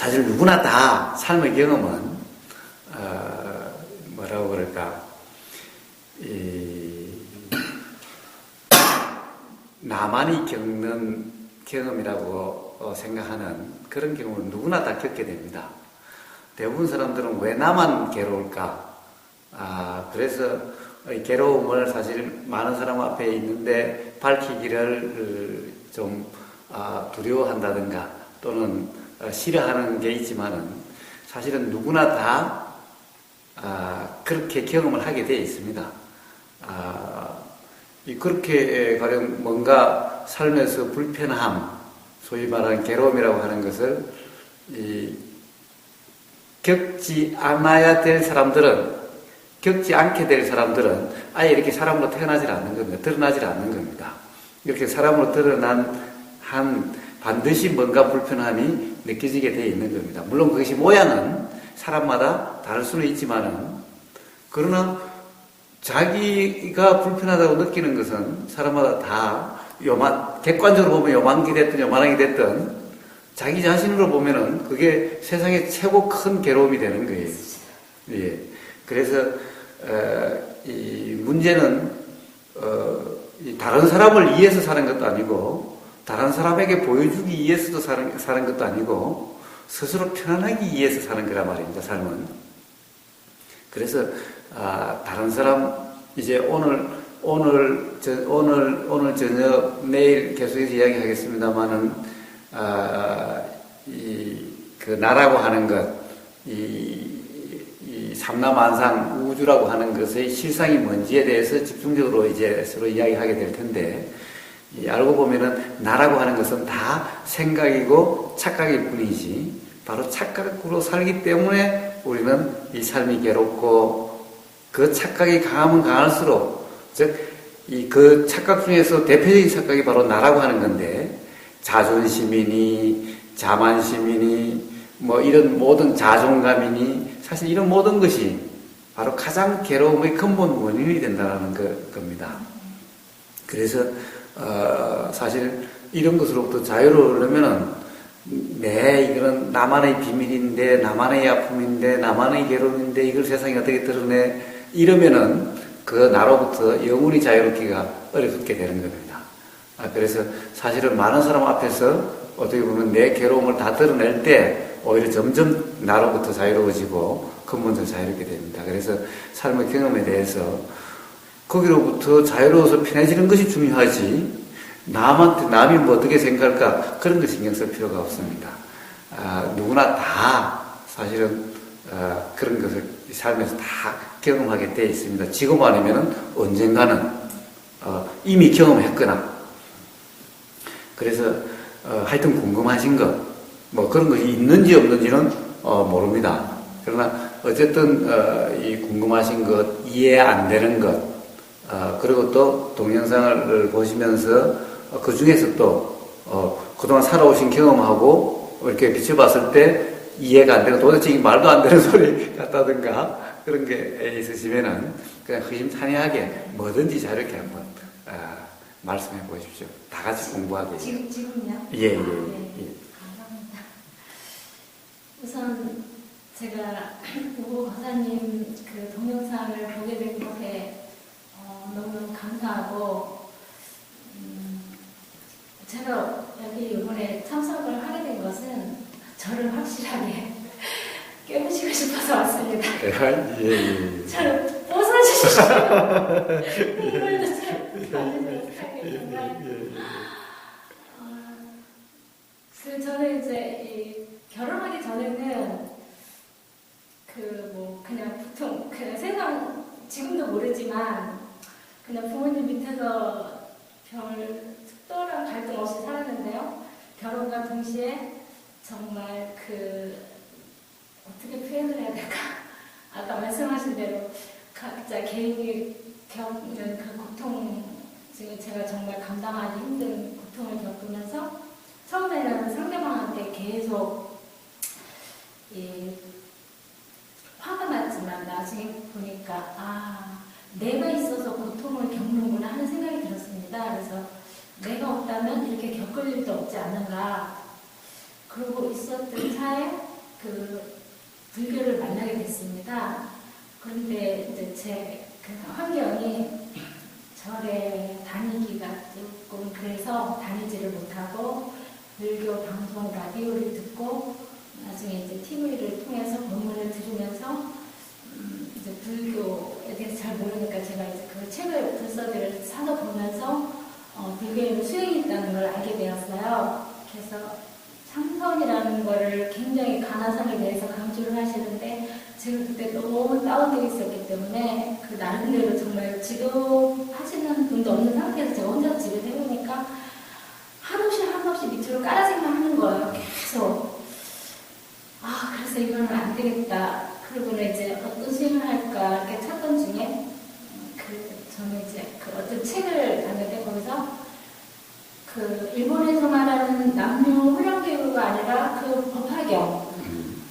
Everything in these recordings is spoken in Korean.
사실 누구나 다 삶의 경험은 뭐라고 그럴까, 나만이 겪는 경험이라고 생각하는 그런 경우는 누구나 다 겪게 됩니다. 대부분 사람들은 왜 나만 괴로울까? 그래서 괴로움을 사실 많은 사람 앞에 있는데 밝히기를 좀 두려워한다든가 또는 싫어하는 게 있지만은 사실은 누구나 다 그렇게 경험을 하게 되어 있습니다. 그렇게 가령 뭔가 삶에서 불편함, 소위 말하는 괴로움이라고 하는 것을 겪지 않아야 될 사람들은, 겪지 않게 될 사람들은 아예 이렇게 사람으로 태어나질 않는 겁니다. 드러나질 않는 겁니다. 이렇게 사람으로 드러난 한 반드시 뭔가 불편함이 느껴지게 되어 있는 겁니다. 물론 그것이 모양은 사람마다 다를 수는 있지만은, 그러나 자기가 불편하다고 느끼는 것은 사람마다 다 객관적으로 보면 요만하게 됐든 요만하게 됐든 자기 자신으로 보면은 그게 세상에 최고 큰 괴로움이 되는 거예요. 예. 그래서 이 문제는 다른 사람을 위해서 사는 것도 아니고 다른 사람에게 보여주기 위해서도 사는 것도 아니고 스스로 편안하기 위해서 사는 거란 말입니다. 삶은. 그래서 다른 사람 이제 오늘 저녁 내일 계속해서 이야기하겠습니다만은 그 나라고 하는 것, 이 삼라만상 우주라고 하는 것의 실상이 뭔지에 대해서 집중적으로 이제 서로 이야기하게 될 텐데, 알고 보면은 나라고 하는 것은 다 생각이고 착각일 뿐이지, 바로 착각으로 살기 때문에 우리는 이 삶이 괴롭고, 그 착각이 강하면 강할수록, 즉 그 착각 중에서 대표적인 착각이 바로 나라고 하는 건데, 자존심이니 자만심이니 뭐 이런 모든 자존감이니 사실 이런 모든 것이 바로 가장 괴로움의 근본 원인이 된다는 겁니다. 그래서 사실 이런 것으로부터 자유로우려면은 이거는 나만의 비밀인데, 나만의 아픔인데, 나만의 괴로움인데 이걸 세상에 어떻게 드러내, 이러면은 그 나로부터 영원히 자유롭기가 어렵게 되는 겁니다. 그래서 사실은 많은 사람 앞에서 어떻게 보면 내 괴로움을 다 드러낼 때 오히려 점점 나로부터 자유로워지고 근본적으로 자유롭게 됩니다. 그래서 삶의 경험에 대해서 거기로부터 자유로워서 편해지는 것이 중요하지, 남이 뭐 어떻게 생각할까 그런 거 신경 쓸 필요가 없습니다. 누구나 다 사실은 그런 것을 삶에서 다 경험하게 되어 있습니다. 지금 아니면은 언젠가는 이미 경험했거나. 그래서 하여튼 궁금하신 것, 뭐 그런 것이 있는지 없는지는 모릅니다. 그러나 어쨌든 이 궁금하신 것, 이해 안 되는 것, 그리고 또 동영상을 보시면서 그 중에서 또 그동안 살아오신 경험하고 이렇게 비춰봤을 때 이해가 안 되고 도대체 이 말도 안 되는 소리 같다든가 그런 게 있으시면은 그냥 흐심탄회하게 뭐든지 자유롭게 한번 말씀해 보십시오. 다 같이 공부하게. 지금요? 예. 감사합니다. 우선 제가 오 권사님 그 동영상을 보게 된 것에 너무 감사하고, 제가 여기 이번에 참석을 하게 된 것은 저를 확실하게 깨우치고 싶어서 왔습니다. 예. 저를 벗어주시고 이걸로 저는 이제 결혼하기 전에는 그냥 보통 그냥 세상 지금도 모르지만 그냥 부모님 밑에서 별 특별한 갈등 없이 살았는데요. 결혼과 동시에 정말 어떻게 표현을 해야 될까? 아까 말씀하신 대로 각자 개인이 겪는 그 고통 중에 제가 정말 감당하기 힘든 고통을 겪으면서 처음에는 상대방한테 계속 화가 났지만 나중에 보니까 내가 있어서 고통을 겪는구나 하는 생각이 들었습니다. 그래서 내가 없다면 이렇게 겪을 일도 없지 않은가. 그러고 있었던 차에 그 불교를 만나게 됐습니다. 그런데 이제 제 그 환경이 절에 다니기가 조금 그래서 다니지를 못하고 불교 방송 라디오를 듣고 나중에 이제 TV를 통해서 법문을 들으면서 이제 불교에 대해서 잘 모르니까 제가 이제 그 책을 불서비를 사서 보면서 불교에는 수행이 있다는 걸 알게 되었어요. 그래서 참선이라는 거를 굉장히 간화성에 대해서 강조를 하시는데 제가 그때 너무 다운되어 있었기 때문에 그 나름대로 정말 지도하시는 분도 없는 상태에서 제가 혼자 집에 해보니까 한없이 밑으로 깔아지기만 하는 거예요. 계속. 그래서 이거는 안 되겠다. 그러고는 이제 어떤 수행을 할까 이렇게 찾던 중에 저는 이제 그 어떤 책을 봤는데 거기서 그 일본에서 말하는 남녀 훈련교육가 아니라 그 법화경,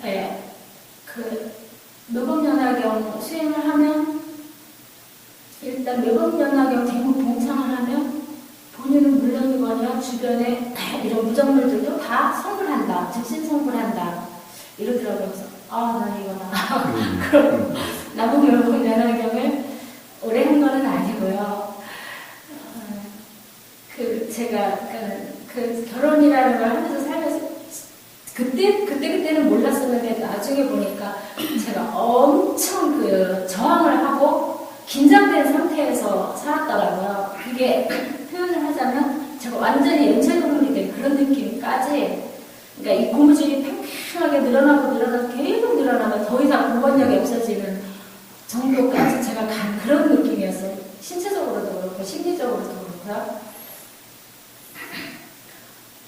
예, 그 묘법연화경 수행을 하면 일단 묘법연화경 제목 봉창을 하면 본인은 물론이거나 주변에 이런 무정물들도 다 성불한다, 즉신 성불한다 이러더라고요. 그래서 나 이거나 그럼 나무 묘법연화경을 오래 한 거는 아니고요. 제가 그 결혼이라는 걸 하면서 살면서 그때는 몰랐었는데 나중에 보니까 제가 엄청 그 저항을 하고 긴장된 상태에서 살았더라고요. 그게 표현을 하자면 제가 완전히 연체동물이 된 그런 느낌까지, 그러니까 이 고무줄이 팽팽하게 늘어나고 계속 늘어나면 더 이상 공권력이 없어지는 정도까지 제가 간 그런 느낌이었어요. 신체적으로도 그렇고 심리적으로도 그렇고요.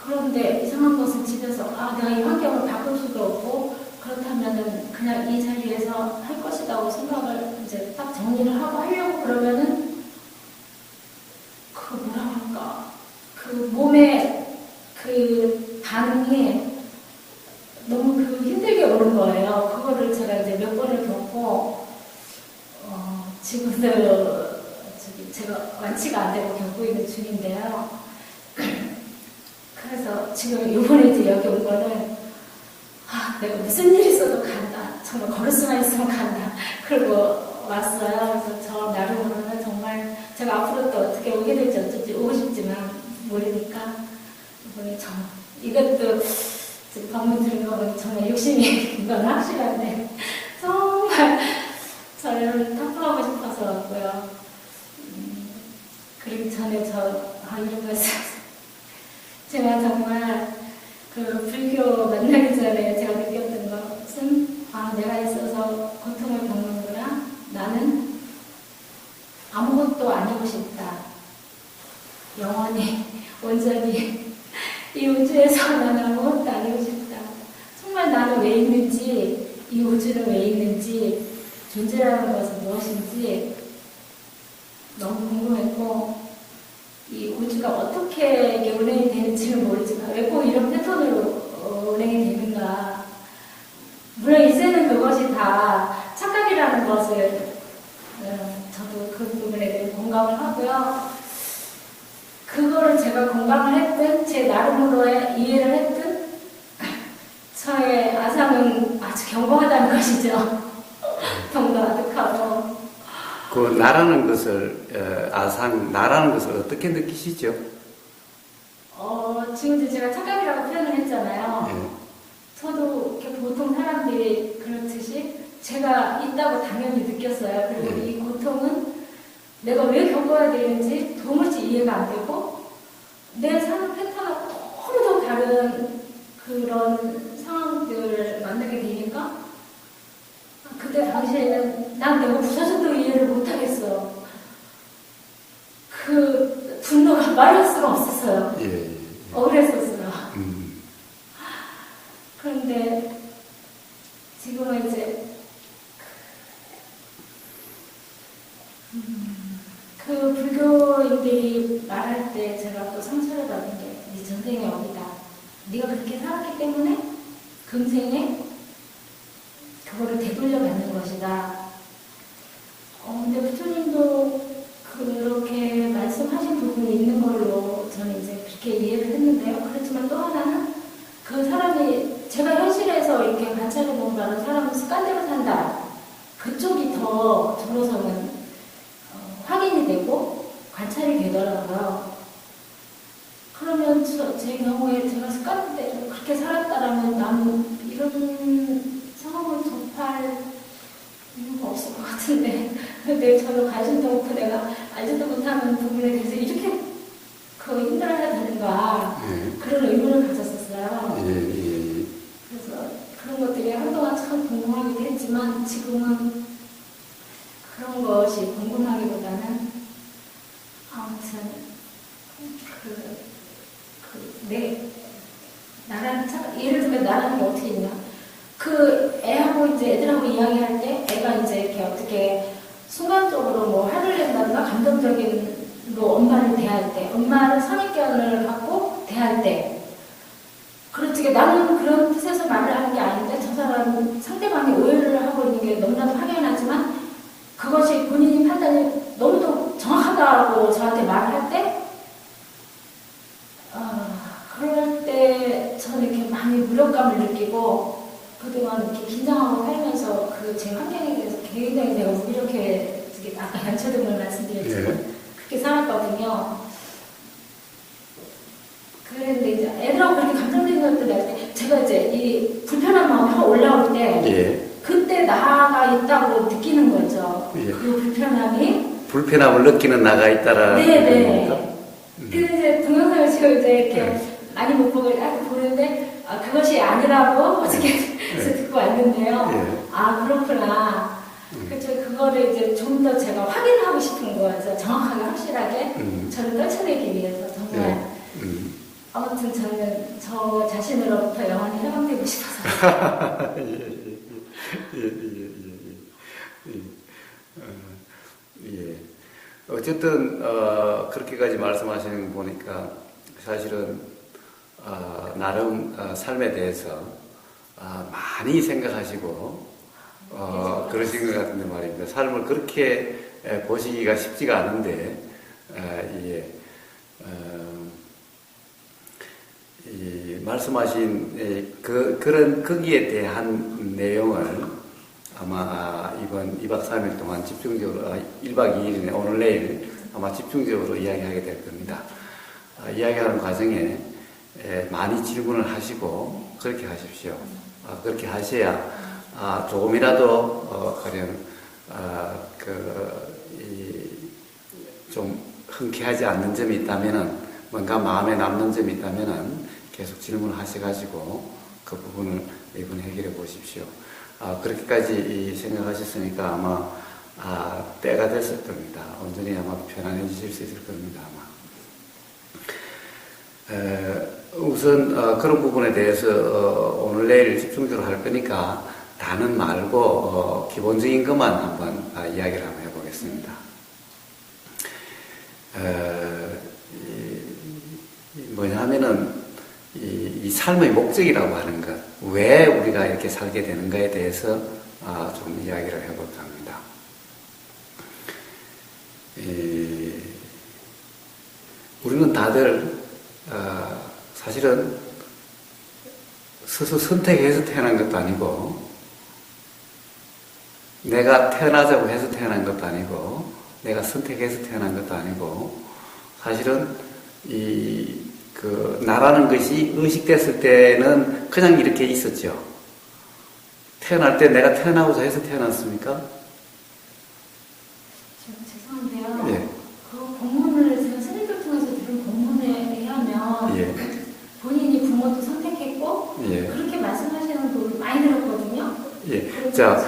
그런데 이상한 것은 집에서 내가 이 환경을 바꿀 수도 없고 그렇다면은 그냥 이 자리에서 할 것이라고 생각을 이제 딱 정리를 하고 하려고 그러면은 그 뭐라 할까 그 몸의 그 반응이 너무 그 힘들게 오는 거예요. 그거를 제가 이제 몇 번을 겪고 지금도 제가 완치가 안 되고 겪고 있는 중인데요. 그래서 지금 이번에 이제 여기 온 거는 내가 무슨 일 있어도 간다. 정말 걸을 수만 있으면 간다. 그리고 왔어요. 그래서 저 나름으로는 정말 제가 앞으로 또 어떻게 오게 될지 어쩔지 오고 싶지만 모르니까 이번에 이것도 지금 방문 들은 거 보니 정말 욕심이 있는 건 확실한데 정말 저를 탑하고 싶어서 왔고요. 그리고 전에 이런 말씀 제가 정말 그 불교 만나기 전에 제가 느꼈던 것은 내가 있어서 고통을 겪는구나. 나는 아무것도 아니고 싶다. 영원히 온전히 이 우주에서 나는 아무것도 아니고 싶다. 정말 나는 왜 있는지, 이 우주는 왜 있는지, 존재라는 것은 무엇인지 너무 궁금했고 이 우주가 어떻게 이게 운행이 되는지는 모르지만 왜 꼭 이런 패턴으로 운행이 되는가. 물론 이제는 그것이 다 착각이라는 것을 저도 그 부분에 대해 공감을 하고요. 그거를 제가 공감을 했든 제 나름으로의 이해를 했든 저의 아상은 아주 견고하다는 것이죠. 더욱더 아득하고. 그 나라는 것을 나라는 것을 어떻게 느끼시죠? 지금도 제가 착각이라고 표현을 했잖아요. 네. 저도 이렇게 보통 사람들이 그렇듯이 제가 있다고 당연히 느꼈어요. 그리고 이 고통은 내가 왜 겪어야 되는지 도무지 이해가 안 되고 내 삶 패턴하고 너무도 다른 그런 상황들을 만나게 되니까 그때 당시에는 난 내가 부서져도 이해를 못하겠어. 그 분노가 말할 수가 없었어요. 억울했었어요. 그런데 지금은 이제 그 불교인들이 말할 때 제가 또 상처를 받은 게 네 전생의 업이다. 네가 그렇게 살았기 때문에 금생에 그거를 되돌려 받는 것이다. 근데 부처님도 그렇게 말씀하신 부분이 있는 걸로 저는 이제 그렇게 이해를 했는데요. 그렇지만 또 하나는 그 사람이 제가 현실에서 이렇게 관찰 습관대로 산다. 그쪽이 더 저로서는 확인이 되고 관찰이 되더라고요. 그러면 제 경우에 제가 습관대로 그렇게 살았다라면 나는 이런 상황을 접할 이유가 없을 것 같은데, 근데 저는 관심도 없고 내가 알지도 못하는 부분에 대해서 이렇게 힘들어야 되는가, 그런 의문을 가졌었어요. 그래서 그런 것들이 한동안 참 궁금하기도 했지만 지금은 그런 것이 궁금하기보다는 아무튼 예를 들면 나라는 게 어떻게 있냐. 애하고 이제 애들하고 이야기할 때 애가 이제 이렇게 어떻게 순간적으로 뭐 화를 낸다든가 감정적인 엄마를 대할 때, 엄마를 선입견을 갖고 대할 때, 그렇지, 나는 그런 뜻에서 말을 하는 게 아닌데 저 사람은 상대방이 오해를 하고 있는 게 너무나도 확연하지만 그것이 본인이 판단이 너무도 정확하다고 저한테 말을 할 때, 그럴 때 저는 이렇게 많이 무력감을 느끼고 그동안 이렇게 긴장하고 살면서 제 환경에 대해서 굉장히 제가 무기력해, 아까 연초등을 말씀드렸지만 그렇게 살았거든요. 그런데 이제 애들하고 그렇게 감정적인 것들을 할 때 제가 이제 이 불편한 마음이 확 올라올 때 그때 나가 있다고 느끼는 거죠. 그 불편함을 느끼는 나가 있다라는 네네. 근데 이제 동영상을 지금 이제 이렇게 많이 못 보고 보는데 그것이 아니라고 어저께 듣고 왔는데요. 그렇구나. 그래서 그거를 이제 좀 더 제가 확인하고 싶은 거죠. 정확하게 확실하게 저를 떨쳐내기 위해서 정말. 아무튼 저는 저 자신으로부터 영원히 해방되고 싶어서. 어쨌든 그렇게까지 말씀하시는 거 보니까 사실은 나름 삶에 대해서 많이 생각하시고 그러신 것 같은데 말입니다. 삶을 그렇게 보시기가 쉽지가 않은데 이 말씀하신 그런 거기에 대한 내용을 아마 이번 2박 3일 동안 집중적으로 1박 2일이네 오늘 내일 아마 집중적으로 이야기하게 될 겁니다. 이야기하는 과정에 많이 질문을 하시고 그렇게 하십시오. 그렇게 하셔야 조금이라도 가령 좀 흔쾌하지 않는 점이 있다면은 뭔가 마음에 남는 점이 있다면은 계속 질문을 하셔가지고 그 부분을 이번에 해결해 보십시오. 그렇게까지 생각하셨으니까 아마 때가 됐을 겁니다. 온전히 아마 편안해지실 수 있을 겁니다. 아마 우선 그런 부분에 대해서 오늘 내일 집중적으로 할 거니까 다는 말고 기본적인 것만 한번 이야기를 한번 해보겠습니다. 뭐냐 하면은 이 삶의 목적이라고 하는 것, 왜 우리가 이렇게 살게 되는가에 대해서 좀 이야기를 해볼까 합니다. 우리는 다들 사실은 스스로 선택해서 태어난 것도 아니고 내가 태어나자고 해서 태어난 것도 아니고 내가 선택해서 태어난 것도 아니고 사실은 나라는 것이 의식됐을 때는 그냥 이렇게 있었죠. 태어날 때 내가 태어나고자 해서 태어났습니까? 죄송한데요. 예. 그 본문을 제가 선생님들 통해서 들은 본문에 의하면 본인이 부모도 선택했고 그렇게 말씀하시는 분을 많이 들었거든요. 자,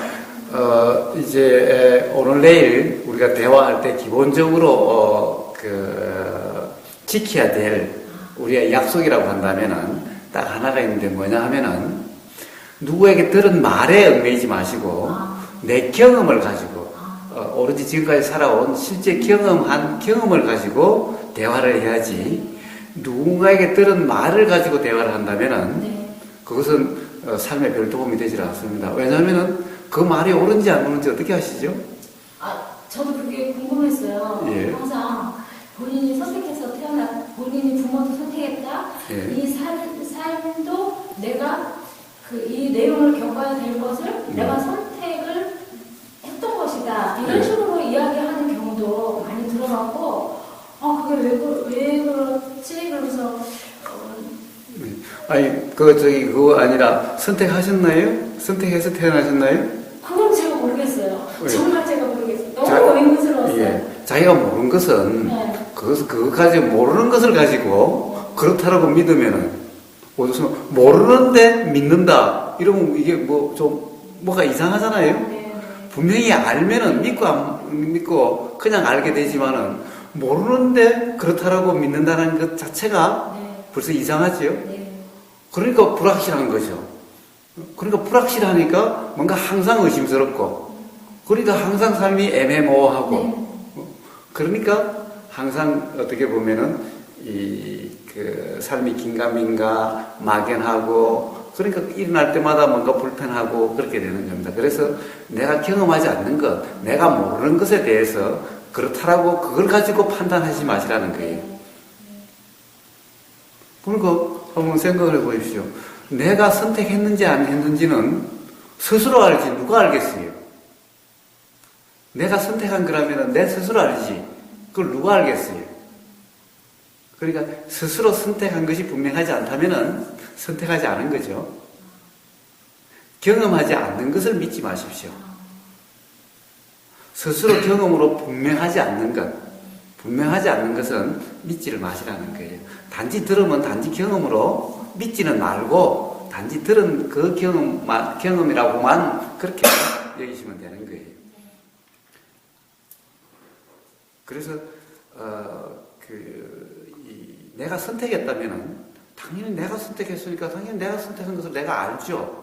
이제 오늘 내일 우리가 대화할 때 기본적으로 지켜야 될 우리의 약속이라고 한다면은 딱 하나가 있는데 뭐냐 하면은 누구에게 들은 말에 얽매이지 마시고 내 경험을 가지고 오로지 지금까지 살아온 실제 경험을 가지고 대화를 해야지 누군가에게 들은 말을 가지고 대화를 한다면은 그것은 삶에 별 도움이 되지 않습니다. 왜냐하면은 그 말이 옳은지 안 옳은지 어떻게 아시죠? 저도 그게 궁금했어요. 항상 본인이 선택해서 본인이 부모도 선택했다. 이 삶도 내가 이 내용을 겪어야 될 것을 내가 선택을 했던 것이다. 이런 식으로 이야기하는 경우도 많이 들어봤고, 그게 왜 그렇지? 그러면서, 아니, 그거 아니라 선택하셨나요? 선택해서 태어나셨나요? 그건 제가 모르겠어요. 왜? 정말 제가 모르겠어요. 너무 의문스러웠어요. 예. 자기가 모르는 것은, 네. 그거 가지고, 모르는 것을 가지고, 그렇다라고 믿으면은, 무슨, 모르는데 믿는다. 이러면 이게 뭐가 이상하잖아요? 네. 분명히 알면은 믿고 안 믿고 그냥 알게 되지만은, 모르는데 그렇다라고 믿는다는 것 자체가 네. 벌써 이상하지요? 네. 그러니까 불확실한 거죠. 그러니까 불확실하니까 뭔가 항상 의심스럽고, 그러니까 항상 삶이 애매모호하고, 네. 그러니까 항상 어떻게 보면은 삶이 긴가민가 막연하고, 그러니까 일어날 때마다 뭔가 불편하고 그렇게 되는 겁니다. 그래서 내가 경험하지 않는 것, 내가 모르는 것에 대해서 그렇다라고 그걸 가지고 판단하지 마시라는 거예요. 그러니까 한번 생각을 해보십시오. 내가 선택했는지 안 했는지는 스스로 알지 누가 알겠어요? 내가 선택한 거라면 내 스스로 알지 그걸 누가 알겠어요? 그러니까 스스로 선택한 것이 분명하지 않다면 선택하지 않은 거죠. 경험하지 않는 것을 믿지 마십시오. 스스로 경험으로 분명하지 않는 것은 믿지를 마시라는 거예요. 단지 들으면 단지 경험으로 믿지는 말고 단지 들은 그 경험이라고만 그렇게 여기시면 되는 거예요. 그래서 내가 선택했다면은 당연히 내가 선택했으니까 당연히 내가 선택한 것을 내가 알죠.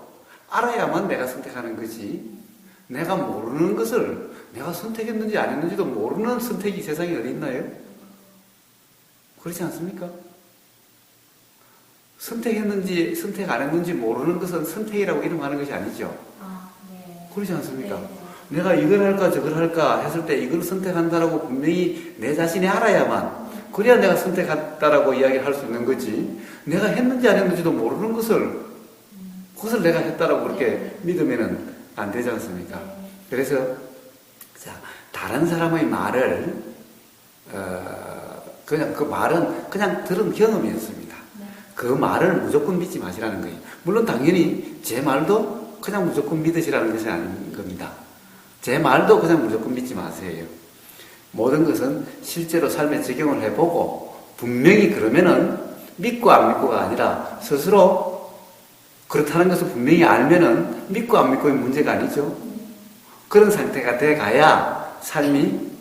알아야만 내가 선택하는 거지. 내가 모르는 것을 내가 선택했는지 안 했는지도 모르는 선택이 세상에 어디 있나요? 그렇지 않습니까? 선택했는지 선택 안 했는지 모르는 것은 선택이라고 이름하는 것이 아니죠. 네. 그렇지 않습니까? 네. 내가 이걸 할까 저걸 할까 했을 때 이걸 선택한다라고 분명히 내 자신이 알아야만, 그래야 내가 선택했다라고 이야기를 할 수 있는 거지. 내가 했는지 안 했는지도 모르는 그것을 내가 했다라고 그렇게 믿으면은 안 되지 않습니까? 그래서 다른 사람의 말을 그냥 그 말은 그냥 들은 경험이었습니다. 그 말을 무조건 믿지 마시라는 거예요. 물론 당연히 제 말도 그냥 무조건 믿으시라는 것이 아닌 겁니다. 제 말도 그냥 무조건 믿지 마세요. 모든 것은 실제로 삶에 적용을 해보고 분명히 그러면은 믿고 안 믿고가 아니라 스스로 그렇다는 것을 분명히 알면은 믿고 안 믿고의 문제가 아니죠. 그런 상태가 돼 가야 삶이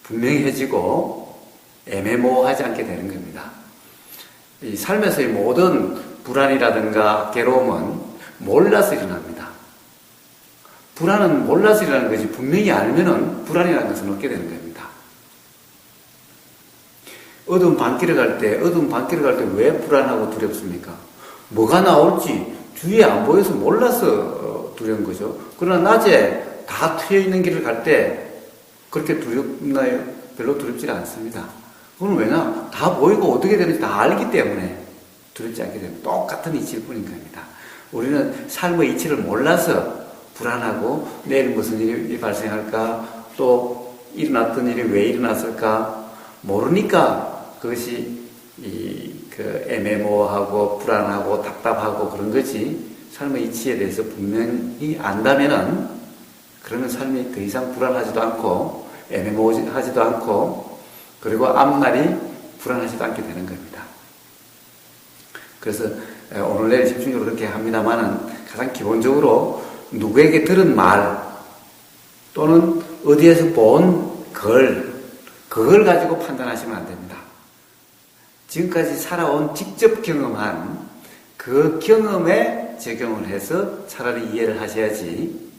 분명해지고 애매모호하지 않게 되는 겁니다. 이 삶에서의 모든 불안이라든가 괴로움은 몰라서 일어납니다. 불안은 몰라서 일어나는 것이 분명히 알면은 불안이라는 것은 없게 되는 겁니다. 어두운 밤길을 갈 때 왜 불안하고 두렵습니까? 뭐가 나올지 주위에 안 보여서 몰라서 두려운 거죠. 그러나 낮에 다 트여 있는 길을 갈 때 그렇게 두렵나요? 별로 두렵지 않습니다. 그건 왜냐? 다 보이고 어떻게 되는지 다 알기 때문에 두렵지 않게 됩니다. 똑같은 이치일 뿐인 겁니다. 우리는 삶의 이치를 몰라서 불안하고 내일 무슨 일이 발생할까, 또 일어났던 일이 왜 일어났을까 모르니까 그것이 애매모호하고 불안하고 답답하고 그런 거지. 삶의 이치에 대해서 분명히 안다면은 그러면 삶이 더 이상 불안하지도 않고 애매모호하지도 않고 그리고 앞날이 불안하지도 않게 되는 겁니다. 그래서 오늘 내일 집중적으로 그렇게 합니다만은 가장 기본적으로 누구에게 들은 말 또는 어디에서 본 그걸 가지고 판단하시면 안 됩니다. 지금까지 살아온 직접 경험한 그 경험에 적용을 해서 차라리 이해를 하셔야지.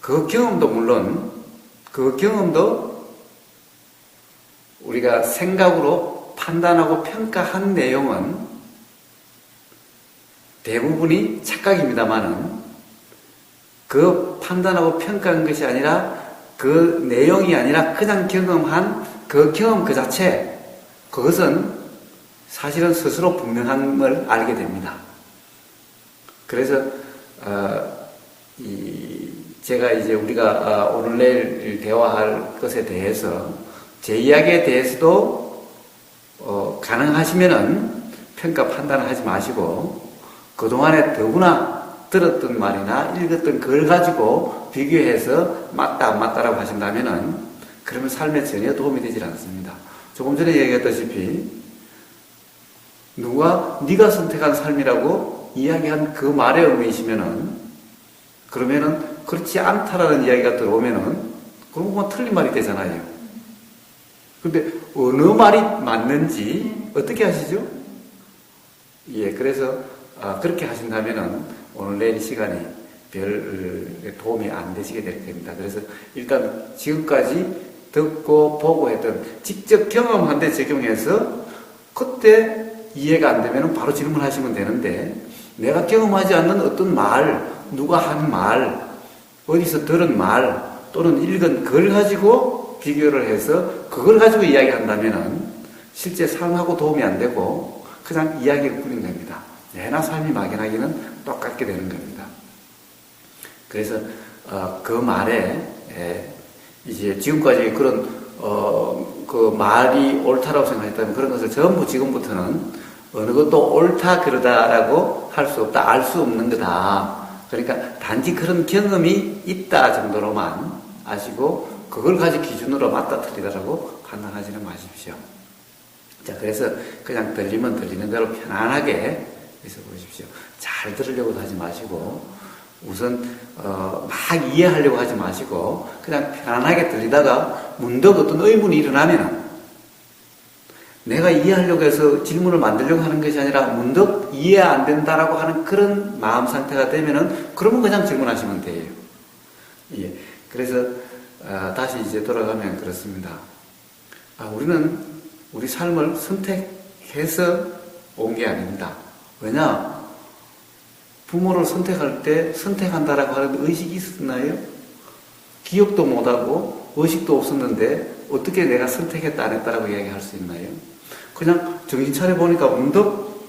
그 경험도 우리가 생각으로 판단하고 평가한 내용은 대부분이 착각입니다만은 그 판단하고 평가한 것이 아니라 그 내용이 아니라 그냥 경험한 그 경험 그 자체, 그것은 사실은 스스로 분명함을 알게 됩니다. 그래서 제가 이제 우리가 오늘 내일 대화할 것에 대해서 제 이야기에 대해서도 가능하시면은 평가 판단을 하지 마시고 그동안에 더구나 들었던 말이나 읽었던 걸 가지고 비교해서 맞다 안 맞다라고 하신다면은 그러면 삶에 전혀 도움이 되질 않습니다. 조금 전에 얘기했다시피 누가 네가 선택한 삶이라고 이야기한 그 말의 의미이시면은 그러면은 그렇지 않다라는 이야기가 들어오면은 그런 건 틀린 말이 되잖아요. 근데 어느 말이 맞는지 어떻게 하시죠? 예, 그래서 그렇게 하신다면은 오늘 내일 시간이 별 도움이 안 되시게 될 겁니다. 그래서 일단 지금까지 듣고 보고 했던 직접 경험한 데 적용해서 그때 이해가 안 되면 바로 질문하시면 되는데 내가 경험하지 않는 어떤 말, 누가 한 말, 어디서 들은 말 또는 읽은 걸 가지고 비교를 해서 그걸 가지고 이야기한다면 실제 삶하고 도움이 안 되고 그냥 이야기를 꾸린 겁니다. 내나 삶이 막연하기는 똑같게 되는 겁니다. 그래서 그 말에 이제 지금까지 그런 그 말이 옳다라고 생각했다면 그런 것을 전부 지금부터는 어느 것도 옳다 그러다라고 할 수 없다, 알 수 없는 거다. 그러니까 단지 그런 경험이 있다 정도로만 아시고 그걸 가지고 기준으로 맞다 틀리다라고 판단하지는 마십시오. 자, 그래서 그냥 들리면 들리는 대로 편안하게 있어 보십시오. 잘 들으려고 하지 마시고 우선 막 이해하려고 하지 마시고 그냥 편안하게 들리다가 문득 어떤 의문이 일어나면은 내가 이해하려고 해서 질문을 만들려고 하는 것이 아니라 문득 이해 안 된다라고 하는 그런 마음 상태가 되면은 그러면 그냥 질문하시면 돼요. 예. 그래서 다시 이제 돌아가면 그렇습니다. 우리는 우리 삶을 선택해서 온 게 아닙니다. 왜냐? 부모를 선택할 때 선택한다라고 하는 의식이 있었나요? 기억도 못하고 의식도 없었는데 어떻게 내가 선택했다 안 했다라고 이야기할 수 있나요? 그냥 정신 차려 보니까 문득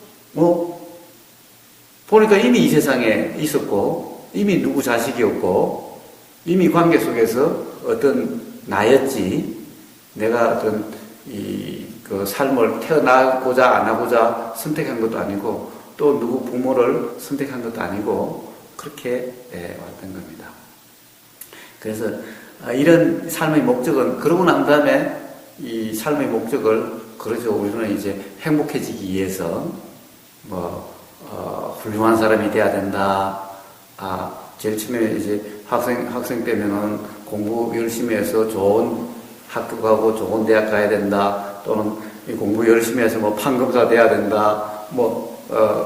보니까 이미 이 세상에 있었고 이미 누구 자식이었고 이미 관계 속에서 어떤 나였지 내가 어떤 그 삶을 태어나고자 안 하고자 선택한 것도 아니고 또 누구 부모를 선택한 것도 아니고 그렇게 왔던 겁니다. 그래서 이런 삶의 목적은 그러고 난 다음에 이 삶의 목적을 그러죠. 우리는 이제 행복해지기 위해서 훌륭한 사람이 돼야 된다. 제일 처음에 이제 학생 때면은 공부 열심히 해서 좋은 학교 가고 좋은 대학 가야 된다. 또는 공부 열심히 해서 판검사 돼야 된다.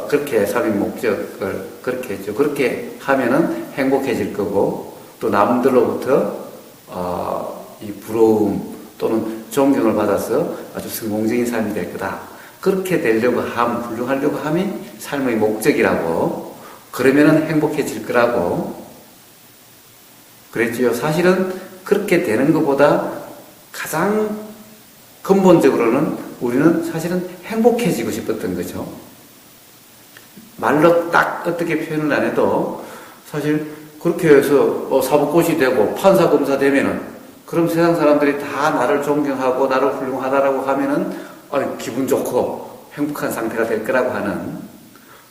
그렇게 삶의 목적을 그렇게 했죠. 그렇게 하면은 행복해질 거고, 또 남들로부터, 이 부러움 또는 존경을 받아서 아주 성공적인 삶이 될 거다. 그렇게 되려고 훌륭하려고 함이 삶의 목적이라고, 그러면은 행복해질 거라고 그랬지요. 사실은 그렇게 되는 것보다 가장 근본적으로는 우리는 사실은 행복해지고 싶었던 거죠. 말로 딱 어떻게 표현을 안 해도 사실 그렇게 해서 사법고시 되고 판사 검사 되면은 그럼 세상 사람들이 다 나를 존경하고 나를 훌륭하다라고 하면은 기분 좋고 행복한 상태가 될 거라고 하는,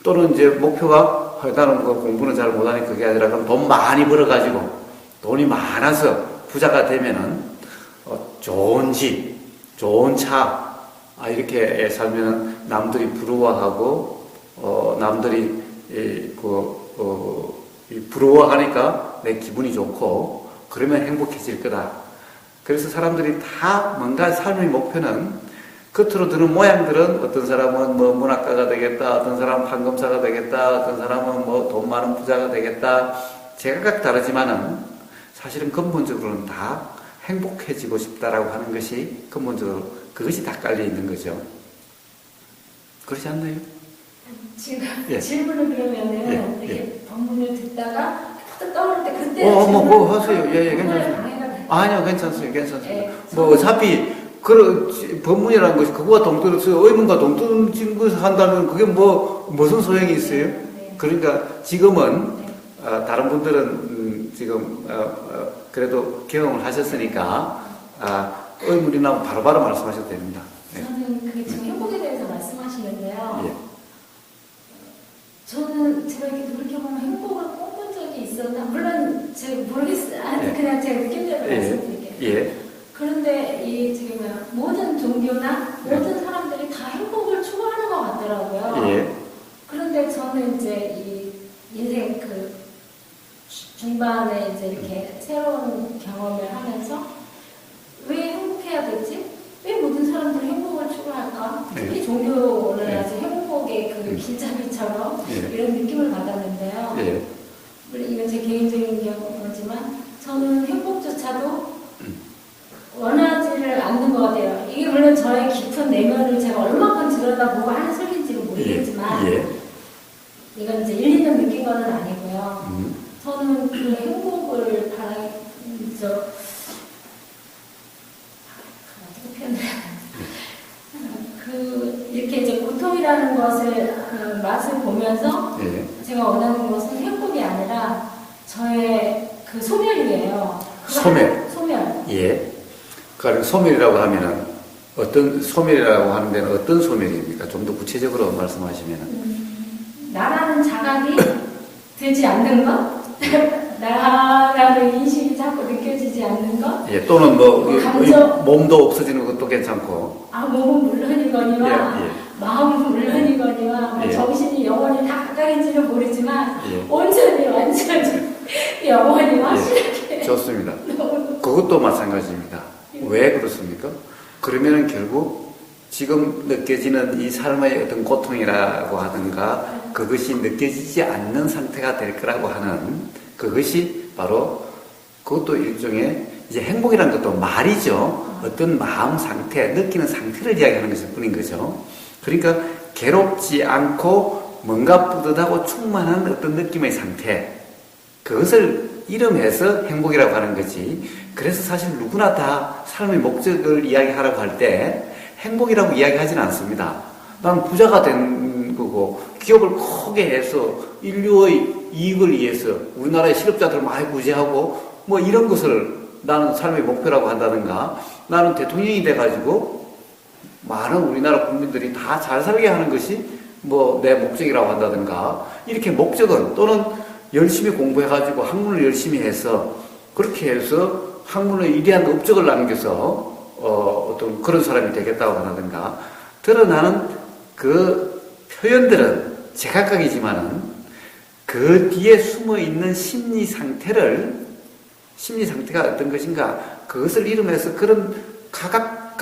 또는 이제 목표가 나는 공부는 잘 못하니 그게 아니라 그럼 돈 많이 벌어가지고 돈이 많아서 부자가 되면은 좋은 집, 좋은 차 이렇게 살면은 남들이 부러워하고 남들이 부러워하니까 내 기분이 좋고 그러면 행복해질 거다. 그래서 사람들이 다 뭔가 삶의 목표는 겉으로 드는 모양들은 어떤 사람은 문학가가 되겠다, 어떤 사람은 판검사가 되겠다, 어떤 사람은 돈 많은 부자가 되겠다. 제각각 다르지만은 사실은 근본적으로는 다 행복해지고 싶다라고 하는 것이 근본적으로 그것이 다 깔려 있는 거죠. 그렇지 않나요? 지금 예. 질문을 그러면은 이렇게 법문을 듣다가 또 떠오를 때 그때 하세요. 예, 괜찮습니다. 아니요, 괜찮습니다. 어차피 법문이라는 것이 그거와 동떨어져 의문과 동떨어진 것을 한다면 그게 무슨 소용이 있어요? 그러니까 지금은 네. 다른 분들은 지금 그래도 경험을 하셨으니까 의문이 나면 바로바로 말씀하셔도 됩니다. 네. 저는 그 지금 행복에 대해서 말씀하시는데요. 예. 저는 제가 이렇게 돌이켜보면 행복을 꿈꾼 적이 있었나? 물론 제가 모르겠어요. 예. 그냥 제가 느낀대로 말씀드릴게요. 예. 그런데 이 지금 모든 종교나 모든 사람들이 다 행복을 추구하는 것 같더라고요. 예. 그런데 저는 이제 이 인생 그 중반에 이제 이렇게 새로운 경험을 하면서 왜 행복해야 되지? 왜 모든 사람들이 행복을 추구할까? 특히 네. 종교는 네. 아주 행복의 그 길잡이처럼 네. 이런 느낌을 받았는데요. 예. 물론 이건 제 개인적인 경우지만 저는 행복조차도 원하지를 않는 것 같아요. 이게 물론 저의 깊은 내면을 제가 얼마큼 들여다보고 하는 소리인지는 모르겠지만 예. 이건 이제 1, 2년 느낀 건 아니고요. 저는 그 행복을 어떻게 표현해야 이렇게 이제 고통이라는 것을 맛을 보면서 예. 제가 원하는 것은 행복이 아니라 저의 그 소멸이에요. 소멸. 소멸. 예. 그러니까 소멸이라고 하면은 어떤 소멸이라고 하는 데는 어떤 소멸입니까? 좀 더 구체적으로 말씀하시면은. 나라는 자각이 되지 않는 것? 나라는 인식이 자꾸 느껴지지 않는 것? 예. 또는 감정. 몸도 없어지는 것도 괜찮고. 몸은 물론이거니와 예, 예. 마음은 물론이거니와 예. 정신이 영원히 다 각각인지는 모르지만 예. 온전히 완전히 영원히 확실하게 좋습니다. 그것도 마찬가지입니다. 왜 그렇습니까? 그러면은 결국 지금 느껴지는 이 삶의 어떤 고통이라고 하든가 그것이 느껴지지 않는 상태가 될 거라고 하는 그것이 바로 그것도 일종의 이제 행복이라는 것도 말이죠. 어떤 마음 상태, 느끼는 상태를 이야기하는 것일 뿐인 거죠. 그러니까 괴롭지 않고 뭔가 뿌듯하고 충만한 어떤 느낌의 상태, 그것을 이름해서 행복이라고 하는 거지. 그래서 사실 누구나 다 삶의 목적을 이야기하라고 할 때 행복이라고 이야기하지는 않습니다. 나는 부자가 된 거고 기업을 크게 해서 인류의 이익을 위해서 우리나라의 실업자들을 많이 구제하고 뭐 이런 것을 나는 삶의 목표라고 한다든가, 나는 대통령이 돼가지고 많은 우리나라 국민들이 다 잘 살게 하는 것이 뭐 내 목적이라고 한다든가, 이렇게 목적은, 또는 열심히 공부해가지고 학문을 열심히 해서 그렇게 해서 학문의 위대한 업적을 남겨서 어떤 그런 사람이 되겠다고 하든가, 드러나는 그 표현들은 제각각이지만은 그 뒤에 숨어 있는 심리 상태가 어떤 것인가, 그것을 이름해서 그런 각각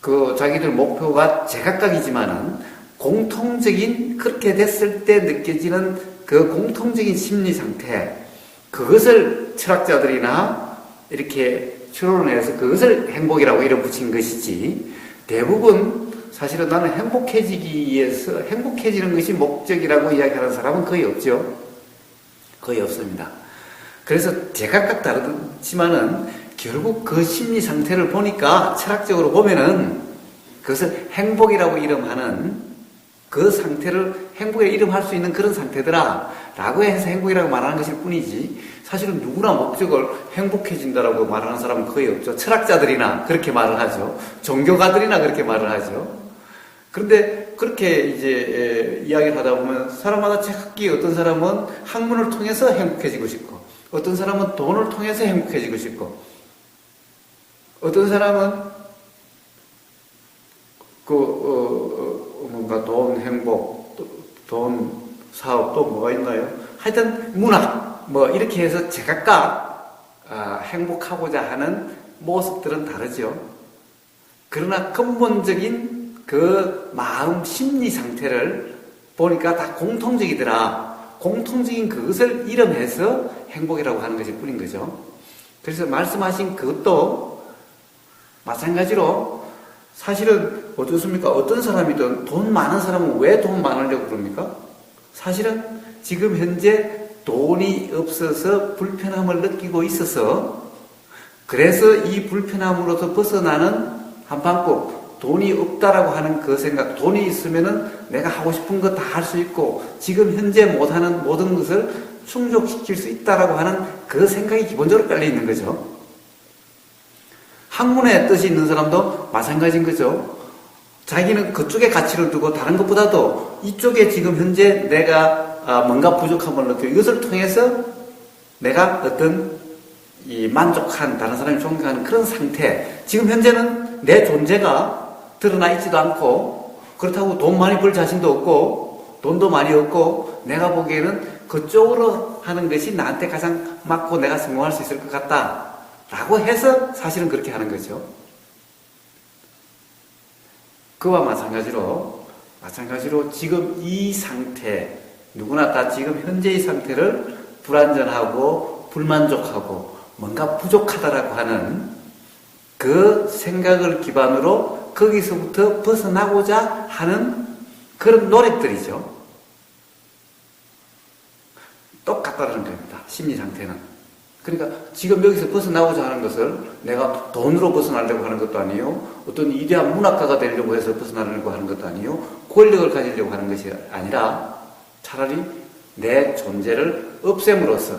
그 자기들 목표가 제각각이지만은 공통적인, 그렇게 됐을 때 느껴지는 그 공통적인 심리 상태, 그것을 철학자들이나 이렇게 추론해서 그것을 행복이라고 이름 붙인 것이지, 대부분 사실은 나는 행복해지기 위해서 행복해지는 것이 목적이라고 이야기하는 사람은 거의 없죠. 거의 없습니다. 그래서 제각각 다르지만은 결국 그 심리 상태를 보니까 철학적으로 보면은 그것을 행복이라고 이름하는 그 상태를 행복에 이름할 수 있는 그런 상태더라 라고 해서 행복이라고 말하는 것일 뿐이지, 사실은 누구나 목적을 행복해진다라고 말하는 사람은 거의 없죠. 철학자들이나 그렇게 말을 하죠. 종교가들이나 그렇게 말을 하죠. 그런데 그렇게 이제 이야기를 하다 보면 사람마다 제각기, 어떤 사람은 학문을 통해서 행복해지고 싶고, 어떤 사람은 돈을 통해서 행복해지고 싶고, 어떤 사람은 뭔가 돈, 행복, 돈, 사업, 또 뭐가 있나요? 하여튼 문화, 뭐 이렇게 해서 제각각 행복하고자 하는 모습들은 다르죠. 그러나 근본적인 그 마음 심리 상태를 보니까 다 공통적이더라. 공통적인 그것을 이름해서 행복이라고 하는 것일 뿐인 거죠. 그래서 말씀하신 그것도 마찬가지로, 사실은 어떻습니까? 어떤 사람이든 돈 많은 사람은 왜 돈 많으려고 그럽니까? 사실은 지금 현재 돈이 없어서 불편함을 느끼고 있어서, 그래서 이 불편함으로서 벗어나는 한방법, 돈이 없다라고 하는 그 생각, 돈이 있으면은 내가 하고 싶은 거 다 할 수 있고 지금 현재 못하는 모든 것을 충족시킬 수 있다라고 하는 그 생각이 기본적으로 깔려 있는 거죠. 학문의 뜻이 있는 사람도 마찬가지인 거죠. 자기는 그쪽에 가치를 두고 다른 것보다도 이쪽에 지금 현재 내가 뭔가 부족함을 느끼고 이것을 통해서 내가 어떤 이 만족한, 다른 사람이 존경하는 그런 상태, 지금 현재는 내 존재가 드러나 있지도 않고 그렇다고 돈 많이 벌 자신도 없고 돈도 많이 없고 내가 보기에는 그쪽으로 하는 것이 나한테 가장 맞고 내가 성공할 수 있을 것 같다 라고 해서 사실은 그렇게 하는 거죠. 그와 마찬가지로 지금 이 상태, 누구나 다 지금 현재의 상태를 불안전하고 불만족하고 뭔가 부족하다라고 하는 그 생각을 기반으로 거기서부터 벗어나고자 하는 그런 노력들이죠. 똑같다는 겁니다. 심리 상태는. 그러니까 지금 여기서 벗어나고자 하는 것을 내가 돈으로 벗어나려고 하는 것도 아니에요. 어떤 위대한 문학가가 되려고 해서 벗어나려고 하는 것도 아니에요. 권력을 가지려고 하는 것이 아니라 차라리 내 존재를 없앰으로써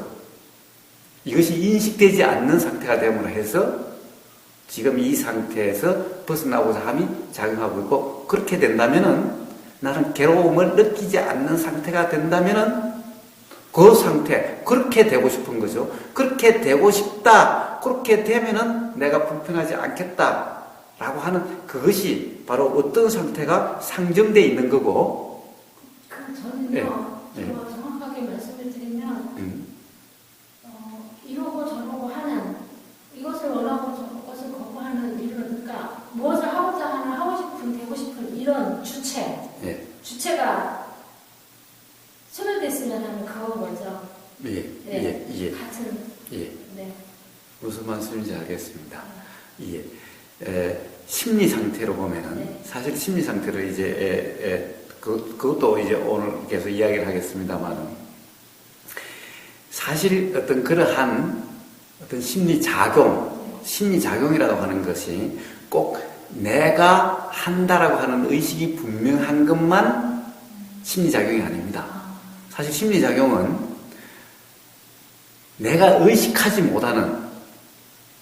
이것이 인식되지 않는 상태가 됨으로 해서 지금 이 상태에서 벗어나고자 함이 작용하고 있고, 그렇게 된다면은 나는 괴로움을 느끼지 않는 상태가 된다면은 그 상태, 그렇게 되고 싶은 거죠. 그렇게 되고 싶다. 그렇게 되면은 내가 불편하지 않겠다. 라고 하는 그것이 바로 어떤 상태가 상정되어 있는 거고. 저는요, 정확하게 말씀을 드리면, 이러고 저러고 하는, 이것을 원하고 저것을 거부하는 이런, 그러니까 무엇을 하고자 하는, 하고 싶은, 되고 싶은 이런 주체가 소멸됐으면 하는 그거 먼저. 같은. 네. 무슨 말씀인지 알겠습니다. 심리 상태로 보면은, 사실 심리 상태를 그것도 이제 오늘 계속 이야기를 하겠습니다만, 사실 어떤 그러한 어떤 심리작용이라고 하는 것이 꼭 내가 한다라고 하는 의식이 분명한 것만 심리작용이 아닙니다. 사실 심리작용은 내가 의식하지 못하는,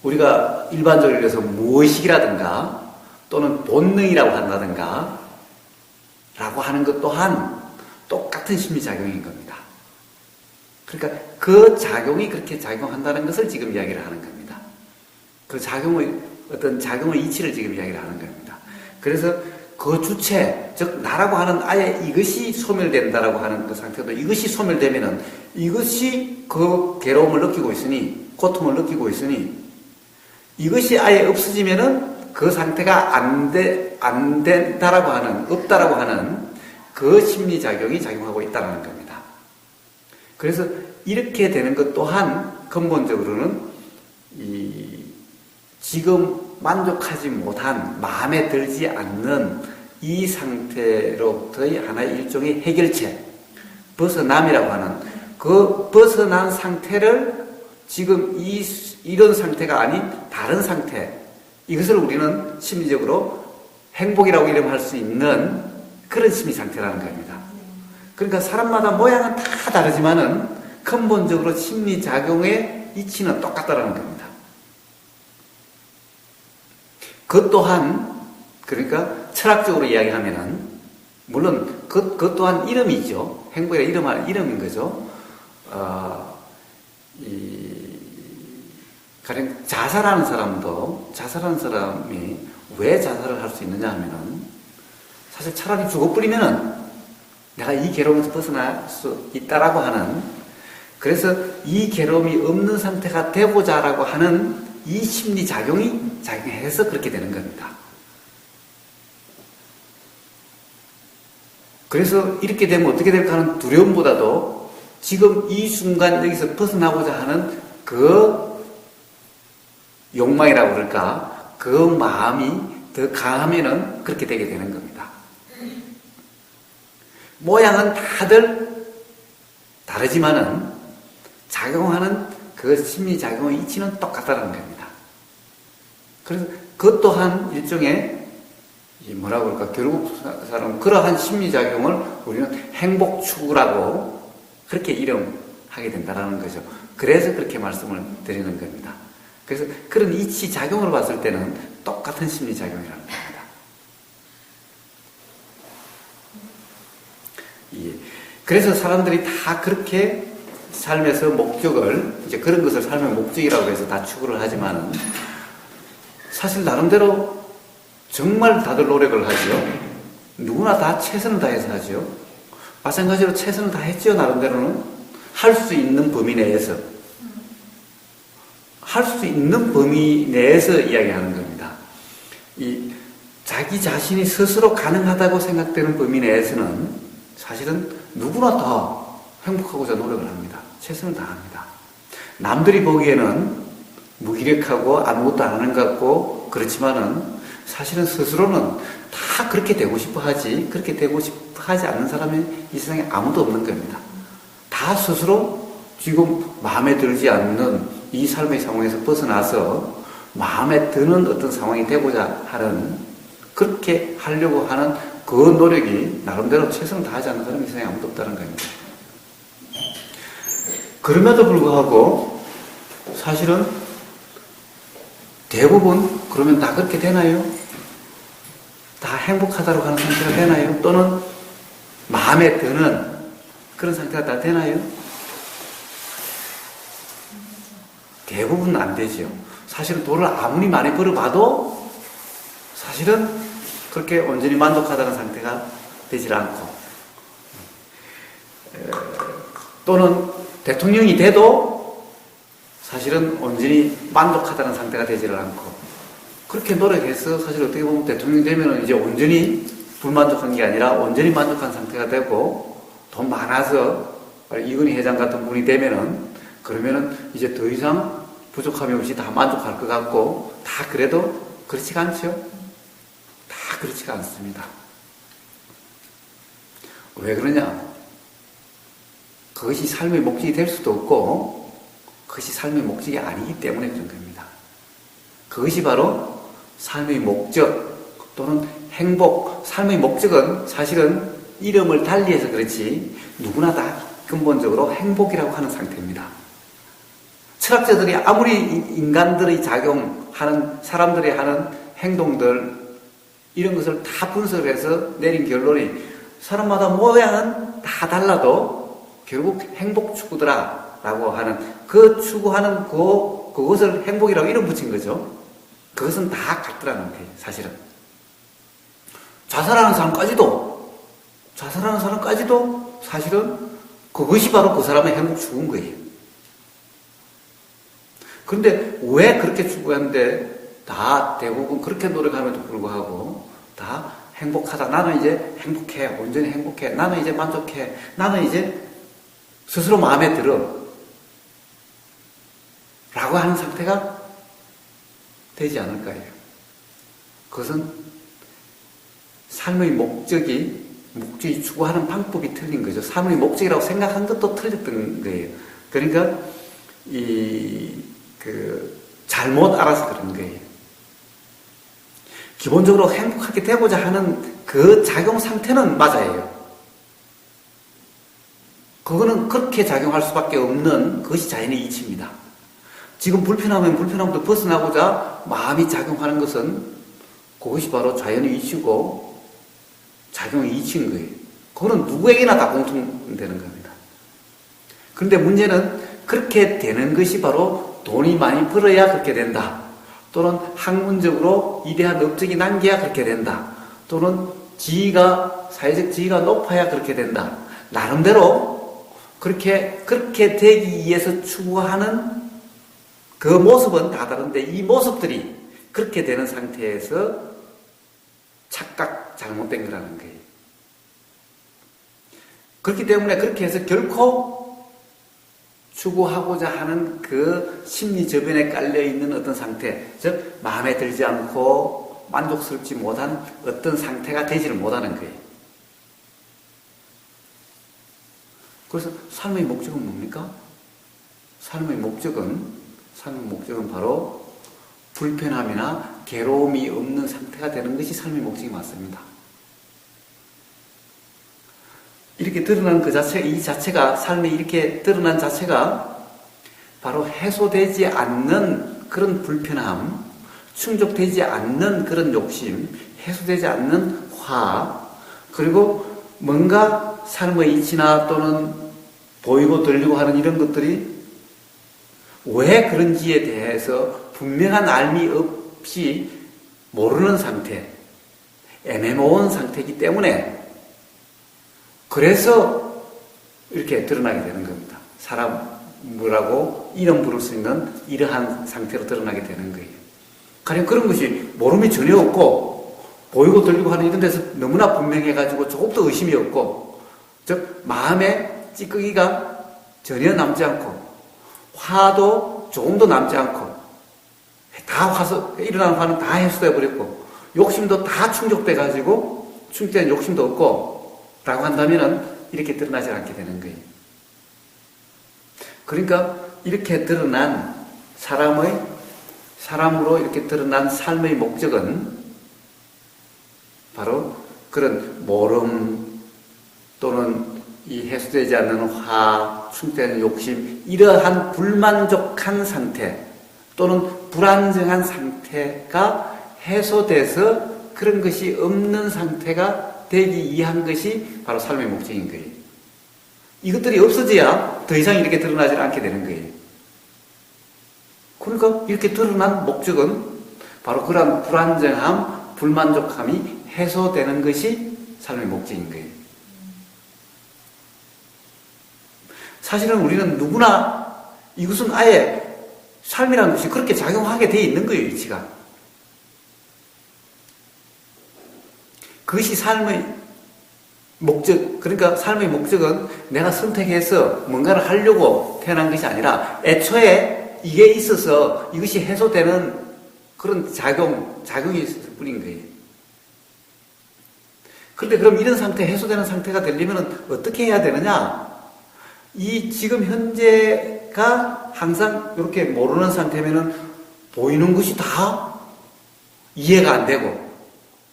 우리가 일반적으로 그래서 무의식이라든가 또는 본능이라고 한다든가 라고 하는 것 또한 똑같은 심리작용인 겁니다. 그러니까 그 작용이 그렇게 작용한다는 것을 지금 이야기를 하는 겁니다. 그 어떤 작용의 이치를 지금 이야기를 하는 겁니다. 그래서 그 주체, 즉 나라고 하는 아예 이것이 소멸된다라고 하는 그 상태도, 이것이 소멸되면은 이것이 그 괴로움을 느끼고 있으니, 고통을 느끼고 있으니, 이것이 아예 없어지면은 그 상태가 안 된다라고 하는, 없다라고 하는 그 심리작용이 작용하고 있다는 겁니다. 그래서 이렇게 되는 것 또한 근본적으로는 지금 만족하지 못한, 마음에 들지 않는 이 상태로부터의 하나의 일종의 해결책, 벗어남이라고 하는 그 벗어난 상태를 지금 이런 상태가 아닌 다른 상태, 이것을 우리는 심리적으로 행복이라고 이름할 수 있는 그런 심리 상태라는 겁니다. 그러니까 사람마다 모양은 다 다르지만은 근본적으로 심리작용의 이치는 똑같다라는 겁니다. 그 또한, 그러니까 철학적으로 이야기하면은, 물론 그 또한 이름이죠. 행복이라 이름인 거죠. 가령 자살하는 사람이 왜 자살을 할 수 있느냐 하면은, 사실 차라리 죽어버리면은 내가 이 괴로움에서 벗어날 수 있다라고 하는, 그래서 이 괴로움이 없는 상태가 되고자라고 하는 이 심리 작용해서 그렇게 되는 겁니다. 그래서 이렇게 되면 어떻게 될까 하는 두려움보다도 지금 이 순간 여기서 벗어나고자 하는 그 욕망이라고 그럴까, 그 마음이 더 강하면은 그렇게 되게 되는 겁니다. 모양은 다들 다르지만은 작용하는 그 심리작용의 이치는 똑같다는 겁니다. 그래서 그것 또한 일종의 이 뭐라고 그럴까, 결국 사람 그러한 심리작용을 우리는 행복 추구라고 그렇게 이름하게 된다는 거죠. 그래서 그렇게 말씀을 드리는 겁니다. 그래서 그런 이치 작용으로 봤을 때는 똑같은 심리작용이라는 겁니다. 예. 그래서 사람들이 다 그렇게 삶에서 목적을, 이제 그런 것을 삶의 목적이라고 해서 다 추구를 하지만, 사실 나름대로 정말 다들 노력을 하죠. 누구나 다 최선을 다해서 하죠. 마찬가지로 최선을 다했죠. 나름대로는 할 수 있는 범위 내에서, 할 수 있는 범위 내에서 이야기하는 겁니다. 이 자기 자신이 스스로 가능하다고 생각되는 범위 내에서는 사실은 누구나 다 행복하고자 노력을 합니다. 최선을 다합니다. 남들이 보기에는 무기력하고 아무것도 안 하는 것 같고 그렇지만은 사실은 스스로는 다 그렇게 되고 싶어 하지, 그렇게 되고 싶어 하지 않는 사람이 이 세상에 아무도 없는 겁니다. 다 스스로 지금 마음에 들지 않는 이 삶의 상황에서 벗어나서 마음에 드는 어떤 상황이 되고자 하는, 그렇게 하려고 하는 그 노력이 나름대로 최선을 다하지 않는 사람이 이 세상에 아무도 없다는 겁니다. 그럼에도 불구하고 사실은 대부분 그러면 다 그렇게 되나요? 다 행복하다고 하는 상태가 되나요? 또는 마음에 드는 그런 상태가 다 되나요? 대부분 안 되죠. 사실은 돈을 아무리 많이 벌어봐도 사실은 그렇게 온전히 만족하다는 상태가 되질 않고, 또는 대통령이 돼도 사실은 온전히 만족하다는 상태가 되지를 않고, 그렇게 노력해서 사실 어떻게 보면 대통령이 되면 이제 온전히 불만족한 게 아니라 온전히 만족한 상태가 되고, 돈 많아서 이건희 회장 같은 분이 되면은, 그러면은 이제 더 이상 부족함이 없이 다 만족할 것 같고, 다 그래도 그렇지가 않죠? 다 그렇지가 않습니다. 왜 그러냐? 그것이 삶의 목적이 될 수도 없고, 그것이 삶의 목적이 아니기 때문에 그런 겁니다. 그것이 바로 삶의 목적 또는 행복, 삶의 목적은 사실은 이름을 달리해서 그렇지 누구나 다 근본적으로 행복이라고 하는 상태입니다. 철학자들이 아무리 인간들의 작용하는, 사람들이 하는 행동들, 이런 것을 다 분석을 해서 내린 결론이 사람마다 모양은 다 달라도 결국 행복 추구더라라고 하는, 그 추구하는 그것을 행복이라고 이름 붙인 거죠. 그것은 다 같더라는 거예요, 사실은. 자살하는 사람까지도 사실은 그것이 바로 그 사람의 행복 추구인 거예요. 그런데 왜 그렇게 추구하는데 다 대부분 그렇게 노력함에도 불구하고 다 행복하다. 나는 이제 행복해. 온전히 행복해. 나는 이제 만족해. 나는 이제 스스로 마음에 들어. 라고 하는 상태가 되지 않을까요? 그것은 삶의 목적이 추구하는 방법이 틀린 거죠. 삶의 목적이라고 생각한 것도 틀렸던 거예요. 그러니까 잘못 알아서 그런 거예요. 기본적으로 행복하게 되고자 하는 그 작용 상태는 맞아요. 그거는 그렇게 작용할 수밖에 없는 그것이 자연의 이치입니다. 지금 불편하면 불편함도 벗어나고자 마음이 작용하는 것은 그것이 바로 자연의 이치고 작용의 이치인 거예요. 그거는 누구에게나 다 공통되는 겁니다. 그런데 문제는 그렇게 되는 것이 바로 돈이 많이 벌어야 그렇게 된다. 또는 학문적으로 위대한 업적이 남겨야 그렇게 된다. 또는 사회적 지위가 높아야 그렇게 된다. 나름대로 그렇게 되기 위해서 추구하는 그 모습은 다 다른데, 이 모습들이 그렇게 되는 상태에서 잘못된 거라는 거예요. 그렇기 때문에 그렇게 해서 결코 추구하고자 하는 그 심리 저변에 깔려있는 어떤 상태, 즉 마음에 들지 않고 만족스럽지 못한 어떤 상태가 되지를 못하는 거예요. 그래서 삶의 목적은 뭡니까? 삶의 목적은 바로 불편함이나 괴로움이 없는 상태가 되는 것이 삶의 목적이 맞습니다. 이렇게 드러난 그 자체, 이 자체가, 삶에 이렇게 드러난 자체가 바로 해소되지 않는 그런 불편함, 충족되지 않는 그런 욕심, 해소되지 않는 화, 그리고 뭔가 삶의 이치나 또는 보이고 들리고 하는 이런 것들이 왜 그런지에 대해서 분명한 알미 없이 모르는 상태, 애매모호한 상태이기 때문에 그래서 이렇게 드러나게 되는 겁니다. 사람이라고 이름 부를 수 있는 이러한 상태로 드러나게 되는 거예요. 가령 그런 것이 모름이 전혀 없고 보이고 들리고 하는 이런 데서 너무나 분명해가지고 조금도 의심이 없고, 즉 마음에 찌꺼기가 전혀 남지 않고 화도 조금도 남지 않고 다 일어나는 화는 다 해소돼 버렸고 욕심도 다 충족돼가지고 충족된 욕심도 없고 라고 한다면은 이렇게 드러나지 않게 되는 거예요. 그러니까 이렇게 드러난 사람으로 이렇게 드러난 삶의 목적은 바로 그런 모름 또는 이 해소되지 않는 화, 충족되는 욕심, 이러한 불만족한 상태 또는 불안정한 상태가 해소돼서 그런 것이 없는 상태가 되기 위한 것이 바로 삶의 목적인 거예요. 이것들이 없어져야 더 이상 이렇게 드러나지 않게 되는 거예요. 그러니까 이렇게 드러난 목적은 바로 그러한 불안정함, 불만족함이 해소되는 것이 삶의 목적인 거예요. 사실은 우리는 누구나 이것은 아예 삶이라는 것이 그렇게 작용하게 되어 있는 거예요, 이치가. 그것이 삶의 목적, 그러니까 삶의 목적은 내가 선택해서 뭔가를 하려고 태어난 것이 아니라 애초에 이게 있어서 이것이 해소되는 그런 작용이 있을 뿐인 거예요. 그런데 그럼 이런 상태, 해소되는 상태가 되려면 어떻게 해야 되느냐? 이 지금 현재가 항상 이렇게 모르는 상태면은 보이는 것이 다 이해가 안 되고,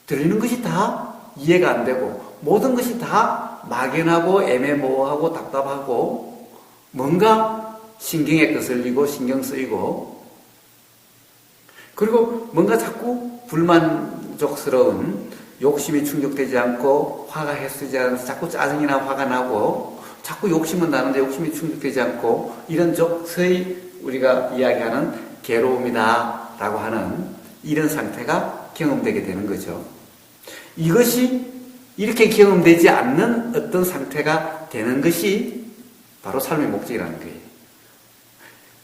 들리는 것이 다 이해가 안 되고, 모든 것이 다 막연하고 애매모호하고 답답하고 뭔가 신경에 거슬리고 신경 쓰이고, 그리고 뭔가 자꾸 불만족스러운 욕심이 충족되지 않고 화가 해소되지 않아서 자꾸 짜증이나 화가 나고 자꾸 욕심은 나는데 욕심이 충족되지 않고, 이런 소위 우리가 이야기하는 괴로움이다 라고 하는 이런 상태가 경험되게 되는 거죠. 이것이 이렇게 경험되지 않는 어떤 상태가 되는 것이 바로 삶의 목적이라는 거예요.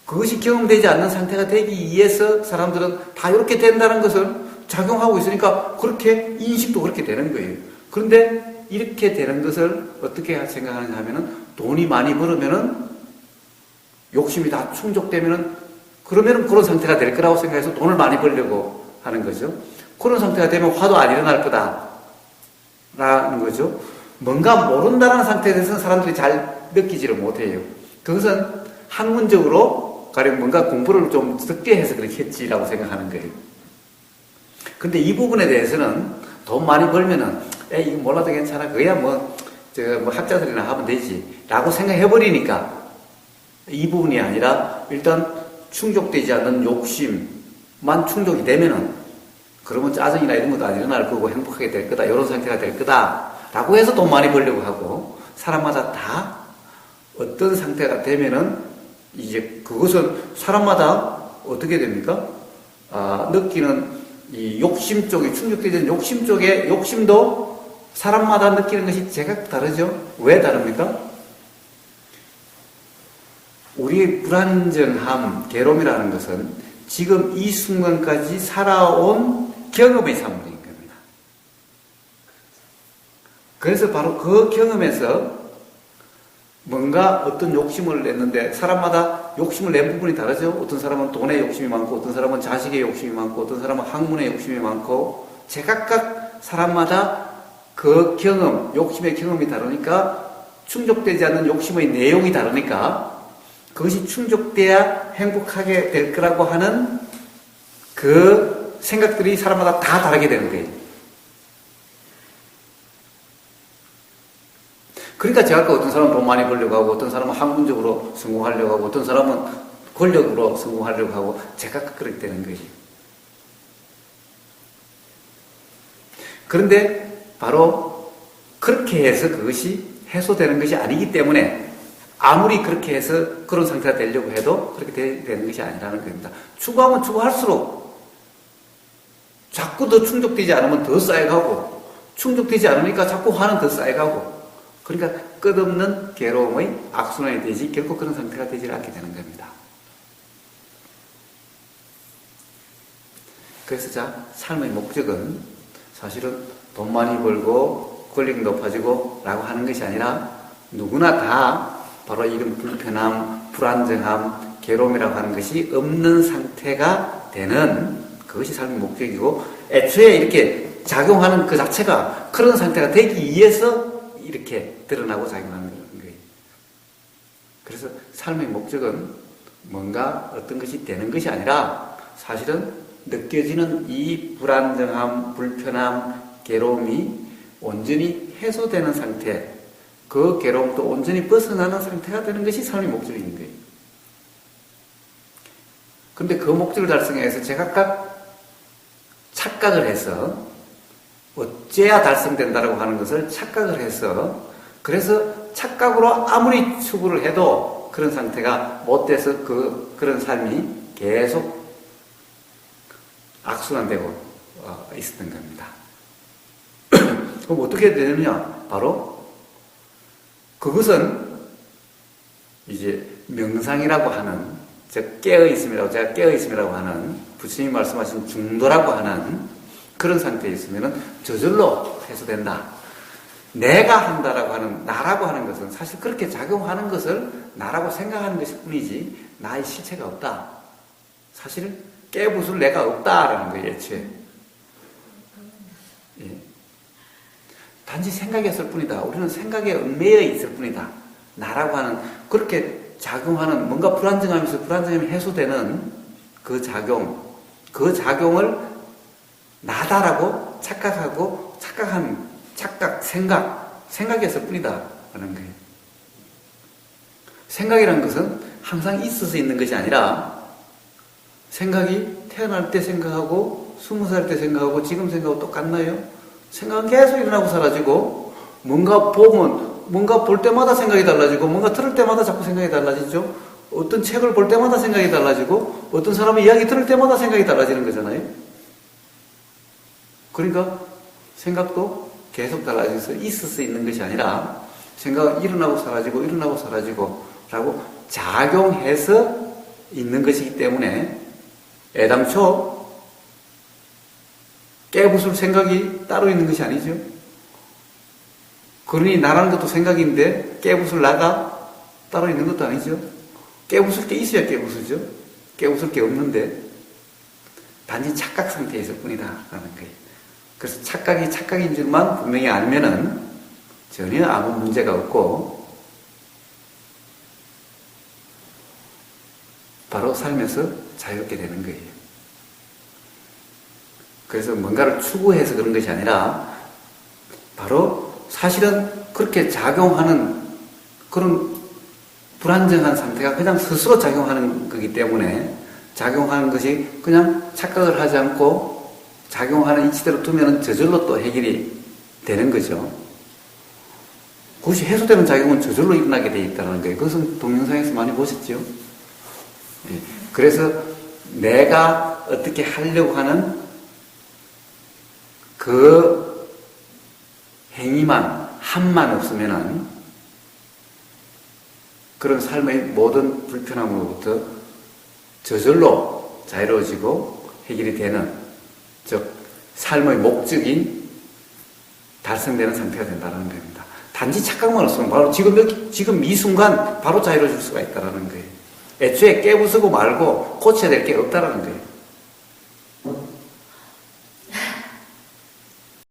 그것이 경험되지 않는 상태가 되기 위해서 사람들은 다 이렇게 된다는 것을 작용하고 있으니까 그렇게 인식도 그렇게 되는 거예요. 그런데 이렇게 되는 것을 어떻게 생각하느냐 하면은 돈이 많이 벌으면은 욕심이 다 충족되면은 그러면은 그런 상태가 될 거라고 생각해서 돈을 많이 벌려고 하는 거죠. 그런 상태가 되면 화도 안 일어날 거다라는 거죠. 뭔가 모른다는 상태에 대해서는 사람들이 잘 느끼지를 못해요. 그것은 학문적으로 가령 뭔가 공부를 좀 적게 해서 그렇게 했지라고 생각하는 거예요. 근데 이 부분에 대해서는 돈 많이 벌면은 이거 몰라도 괜찮아. 그거야 뭐 학자들이나 하면 되지 라고 생각해버리니까 이 부분이 아니라 일단 충족되지 않는 욕심만 충족이 되면은 그러면 짜증이나 이런 것도 안 일어날 거고 행복하게 될 거다, 이런 상태가 될 거다 라고 해서 돈 많이 벌려고 하고, 사람마다 다 어떤 상태가 되면은 이제 그것은 사람마다 어떻게 됩니까? 느끼는 이 욕심 쪽이 충족되지 않는 욕심 쪽의 욕심도 사람마다 느끼는 것이 제각 다르죠. 왜 다릅니까? 우리의 불안정함, 괴로움이라는 것은 지금 이 순간까지 살아온 경험의 산물인 겁니다. 그래서 바로 그 경험에서 뭔가 어떤 욕심을 냈는데, 사람마다 욕심을 낸 부분이 다르죠. 어떤 사람은 돈에 욕심이 많고, 어떤 사람은 자식에 욕심이 많고, 어떤 사람은 학문에 욕심이 많고, 제각각 사람마다 그 경험, 욕심의 경험이 다르니까, 충족되지 않는 욕심의 내용이 다르니까 그것이 충족돼야 행복하게 될 거라고 하는 그 생각들이 사람마다 다 다르게 되는 거예요. 그러니까 제가 아까 어떤 사람은 돈 많이 벌려고 하고, 어떤 사람은 학문적으로 성공하려고 하고, 어떤 사람은 권력으로 성공하려고 하고, 제가 그렇게 되는 거예요. 그런데 바로 그렇게 해서 그것이 해소되는 것이 아니기 때문에 아무리 그렇게 해서 그런 상태가 되려고 해도 그렇게 되는 것이 아니라는 겁니다. 추구하면 추구할수록 자꾸 더 충족되지 않으면 더 쌓여가고, 충족되지 않으니까 자꾸 화는 더 쌓여가고, 그러니까 끝없는 괴로움의 악순환이 되지 결코 그런 상태가 되지 않게 되는 겁니다. 그래서 삶의 목적은 사실은 돈 많이 벌고 권력 높아지고 라고 하는 것이 아니라 누구나 다 바로 이런 불편함, 불안정함, 괴로움이라고 하는 것이 없는 상태가 되는 그것이 삶의 목적이고, 애초에 이렇게 작용하는 그 자체가 그런 상태가 되기 위해서 이렇게 드러나고 작용하는 거예요. 그래서 삶의 목적은 뭔가 어떤 것이 되는 것이 아니라 사실은 느껴지는 이 불안정함, 불편함, 괴로움이 온전히 해소되는 상태, 그 괴로움도 온전히 벗어나는 상태가 되는 것이 삶의 목적인 거예요. 그런데 그 목적을 달성하기 위해서 제각각 착각을 해서 어째야 달성된다라고 하는 것을 착각을 해서, 그래서 착각으로 아무리 추구를 해도 그런 상태가 못 돼서 그런 삶이 계속 악순환되고 있었던 겁니다. 그럼 어떻게 되느냐? 바로 그것은 이제 명상이라고 하는, 즉 깨어있음이라고, 제가 깨어있음이라고 하는, 부처님이 말씀하신 중도라고 하는 그런 상태에 있으면 저절로 해소된다. 내가 한다라고 하는, 나라고 하는 것은 사실 그렇게 작용하는 것을 나라고 생각하는 것일 뿐이지 나의 실체가 없다. 사실 깨부술 내가 없다라는 거예요, 애초에. 예. 단지 생각이었을 뿐이다. 우리는 생각에 얽매여 있을 뿐이다. 나라고 하는, 그렇게 작용하는, 뭔가 불안정하면서 불안정함이 해소되는 그 작용을 나다라고 착각하고, 생각이었을 뿐이다. 라는 거예요. 생각이라는 것은 항상 있어서 있는 것이 아니라, 생각이 태어날 때 생각하고, 20살 때 생각하고, 지금 생각하고 똑같나요? 생각은 계속 일어나고 사라지고, 뭔가 볼 때마다 생각이 달라지고, 뭔가 들을 때마다 자꾸 생각이 달라지죠? 어떤 책을 볼 때마다 생각이 달라지고, 어떤 사람의 이야기 들을 때마다 생각이 달라지는 거잖아요? 그러니까 생각도 계속 달라져서 있을 수 있는 것이 아니라, 생각은 일어나고 사라지고 라고 작용해서 있는 것이기 때문에, 애당초 깨부술 생각이 따로 있는 것이 아니죠. 그러니 나라는 것도 생각인데 깨부술 나가 따로 있는 것도 아니죠. 깨부술 게 있어야 깨부술죠. 깨부술 게 없는데 단지 착각 상태에 있을 뿐이다 라는 거예요. 그래서 착각이 착각인 줄만 분명히 알면은 전혀 아무 문제가 없고 바로 살면서 자유롭게 되는 거예요. 그래서 뭔가를 추구해서 그런 것이 아니라 바로 사실은 그렇게 작용하는 그런 불안정한 상태가 그냥 스스로 작용하는 거기 때문에 작용하는 것이 그냥 착각을 하지 않고 작용하는 이치대로 두면 저절로 또 해결이 되는 거죠. 그것이 해소되는 작용은 저절로 일어나게 되어 있다는 거예요. 그것은 동영상에서 많이 보셨죠? 예. 그래서 내가 어떻게 하려고 하는 그 행위만, 함만 없으면은 그런 삶의 모든 불편함으로부터 저절로 자유로워지고 해결이 되는, 즉 삶의 목적인 달성되는 상태가 된다는 겁니다. 단지 착각만 없으면 바로 지금 이 순간 바로 자유로워질 수가 있다는 거예요. 애초에 깨부수고 말고 고쳐야 될 게 없다는 거예요.